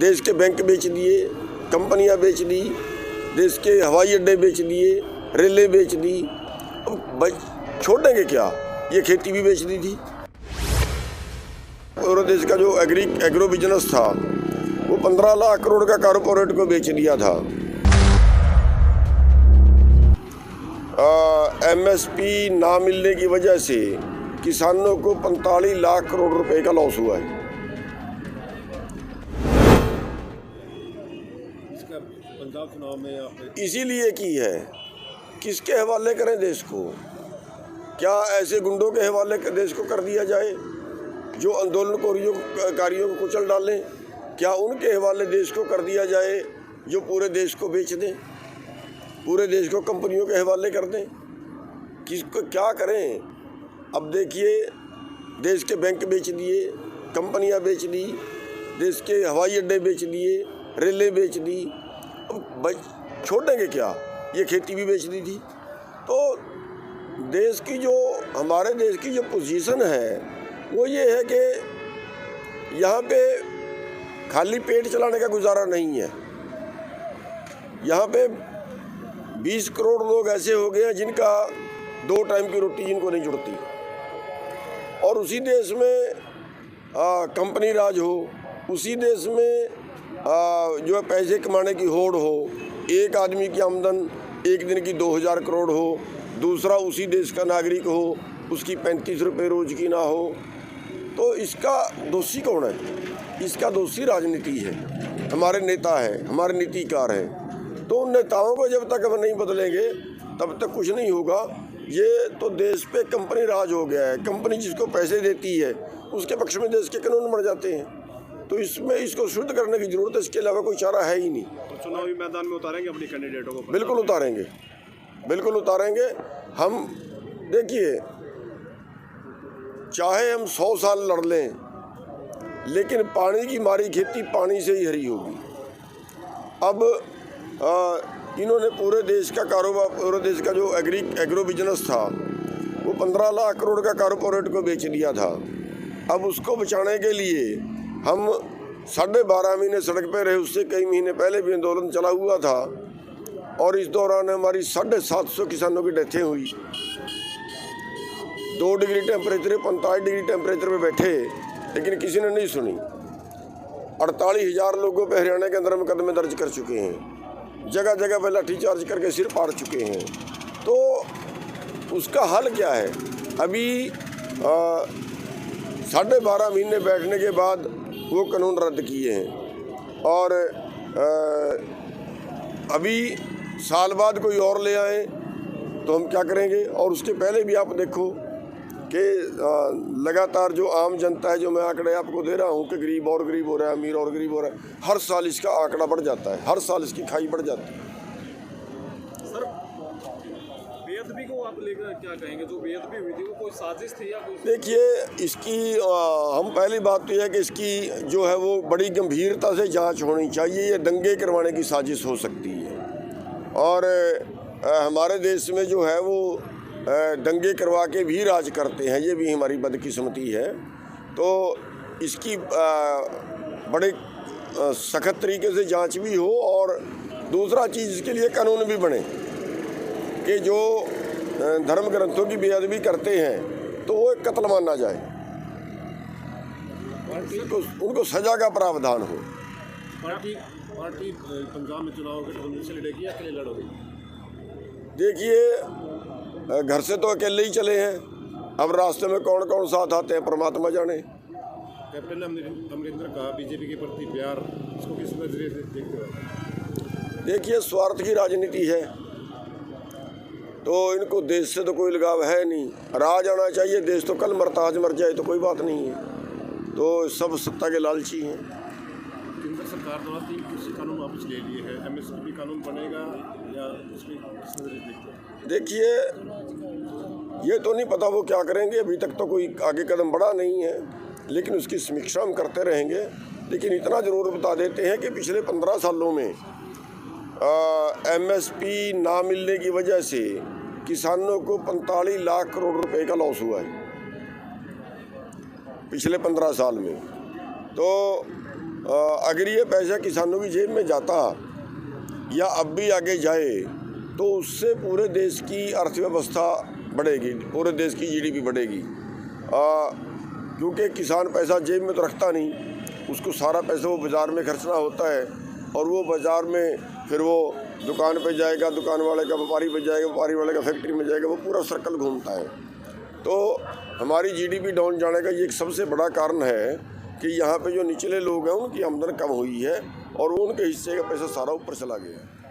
देश के बैंक बेच दिए, कंपनियां बेच दी, देश के हवाई अड्डे बेच दिए, रेलें बेच दी। अब छोड़ेंगे क्या? ये खेती भी बेच दी थी। पूरे देश का जो एग्रो बिजनेस था वो 15 लाख करोड़ का कारपोरेट को बेच दिया था। एमएसपी ना मिलने की वजह से किसानों को 45 लाख करोड़ रुपए का लॉस हुआ है। इसका पंजाब चुनाव में आपने इसीलिए की है। किसके हवाले करें देश को? क्या ऐसे गुंडों के हवाले देश को कर दिया जाए जो आंदोलनकारियों को कुचल डालें? क्या उनके हवाले देश को कर दिया जाए जो पूरे देश को बेच दें, पूरे देश को कंपनियों के हवाले कर दें? किसको क्या करें? अब देखिए, देश के बैंक बेच दिए, कंपनियां बेच दी, देश के हवाई अड्डे बेच दिए, रेलें बेच दी। अब छोड़ेंगे क्या? ये खेती भी बेच दी थी। तो देश की जो हमारे देश की जो पोजीशन है वो ये है कि यहाँ पे खाली पेट चलाने का गुजारा नहीं है। यहाँ पे 20 करोड़ लोग ऐसे हो गए हैं जिनका 2 टाइम की रोटी जिनको नहीं जुड़ती, और उसी देश में कंपनी राज हो, उसी देश में जो है पैसे कमाने की होड़ हो। एक आदमी की आमदन एक दिन की 2000 करोड़ हो, दूसरा उसी देश का नागरिक हो, उसकी 35 रुपये रोज की ना हो। तो इसका दोषी कौन है? इसका दोषी राजनीति है, हमारे नेता है, हमारे नीतिकार हैं। तो उन नेताओं को जब तक हम नहीं बदलेंगे तब तक कुछ नहीं होगा। ये तो देश पे कंपनी राज हो गया है। कंपनी जिसको पैसे देती है उसके पक्ष में देश के कानून बन जाते हैं। तो इसमें इसको शुद्ध करने की जरूरत है, इसके अलावा कोई चारा है ही नहीं। तो चुनावी मैदान में उतारेंगे अपने कैंडिडेटों को? बिल्कुल उतारेंगे, बिल्कुल उतारेंगे। हम देखिए, चाहे हम 100 साल लड़ लें, लेकिन पानी की मारी खेती पानी से ही हरी होगी। अब इन्होंने पूरे देश का कारोबार, पूरे देश का जो एग्रो बिजनेस था वो 15 लाख करोड़ का कारपोरेट को बेच दिया था। अब उसको बचाने के लिए हम 12.5 महीने सड़क पे रहे। उससे कई महीने पहले भी आंदोलन चला हुआ था, और इस दौरान हमारी 750 किसानों की डेथें हुई। 2 डिग्री टेम्परेचर, 45 डिग्री टेम्परेचर पे बैठे, लेकिन किसी ने नहीं सुनी। 48,000 लोगों पे हरियाणा के अंदर मुकदमे दर्ज कर चुके हैं, जगह जगह पे लाठीचार्ज करके सिर फाड़ चुके हैं। तो उसका हल क्या है? अभी 12.5 महीने बैठने के बाद वो कानून रद्द किए हैं, और अभी साल बाद कोई और ले आए तो हम क्या करेंगे? और उसके पहले भी आप देखो कि लगातार जो आम जनता है, जो मैं आंकड़े आपको दे रहा हूँ कि गरीब और गरीब हो रहा है, अमीर और गरीब हो रहा है, हर साल इसका आंकड़ा बढ़ जाता है, हर साल इसकी खाई बढ़ जाती है। सर, बेअदबी को आप लेकर क्या कहेंगे? जो बेअदबी हुई थी वो कोई साजिश थी या कोई? देखिए, इसकी हम पहली बात तो यह है कि इसकी जो है वो बड़ी गंभीरता से जांच होनी चाहिए। ये दंगे करवाने की साजिश हो सकती है, और हमारे देश में जो है वो दंगे करवा के भी राज करते हैं। ये भी हमारी बदकिस्मती है। तो इसकी बड़े सख्त तरीके से जांच भी हो, और दूसरा चीज़ इसके लिए कानून भी बने कि जो धर्म ग्रंथों की बेअदबी करते हैं तो वो एक कत्ल माना जाए, उनको सजा का प्रावधान हो। पार्टी पंजाब में चुनाव के से लड़ेगी या अकेले लड़ोगे? देखिए, घर से तो अकेले ही चले हैं, अब रास्ते में कौन कौन साथ आते हैं परमात्मा जाने। कैप्टन अमरिंदर का बीजेपी के प्रति प्यार, इसको किस नजरिए से देखते हो? देखिए, स्वार्थ की राजनीति है, तो इनको देश से तो कोई लगाव है नहीं। राज आना चाहिए, देश तो कल मरता आज मर जाए तो कोई बात नहीं है। तो सब सत्ता के लालची हैं। केंद्र सरकार द्वारा 3 कृषि कानून वापस ले लिए हैं, एमएसपी कानून बनेगा या उसमें किस नजरिए से देखते हैं? देखिए, ये तो नहीं पता वो क्या करेंगे, अभी तक तो कोई आगे कदम बढ़ा नहीं है, लेकिन उसकी समीक्षा हम करते रहेंगे। लेकिन इतना ज़रूर बता देते हैं कि पिछले 15 सालों में एमएसपी ना मिलने की वजह से किसानों को 45 लाख करोड़ रुपए का लॉस हुआ है पिछले 15 साल में। तो अगर ये पैसा किसानों की जेब में जाता या अब भी आगे जाए तो उससे पूरे देश की अर्थव्यवस्था बढ़ेगी, पूरे देश की जीडीपी बढ़ेगी। क्योंकि किसान पैसा जेब में तो रखता नहीं, उसको सारा पैसा वो बाज़ार में खर्चना होता है और वो बाज़ार में फिर वो दुकान पे जाएगा, दुकान वाले का व्यापारी पे जाएगा, व्यापारी वाले का फैक्ट्री में जाएगा, वो पूरा सर्कल घूमता है। तो हमारी जीडीपी डाउन जाने का ये एक सबसे बड़ा कारण है कि यहाँ पे जो निचले लोग हैं उनकी आमदन कम हुई है और उनके हिस्से का पैसा सारा ऊपर चला गया है।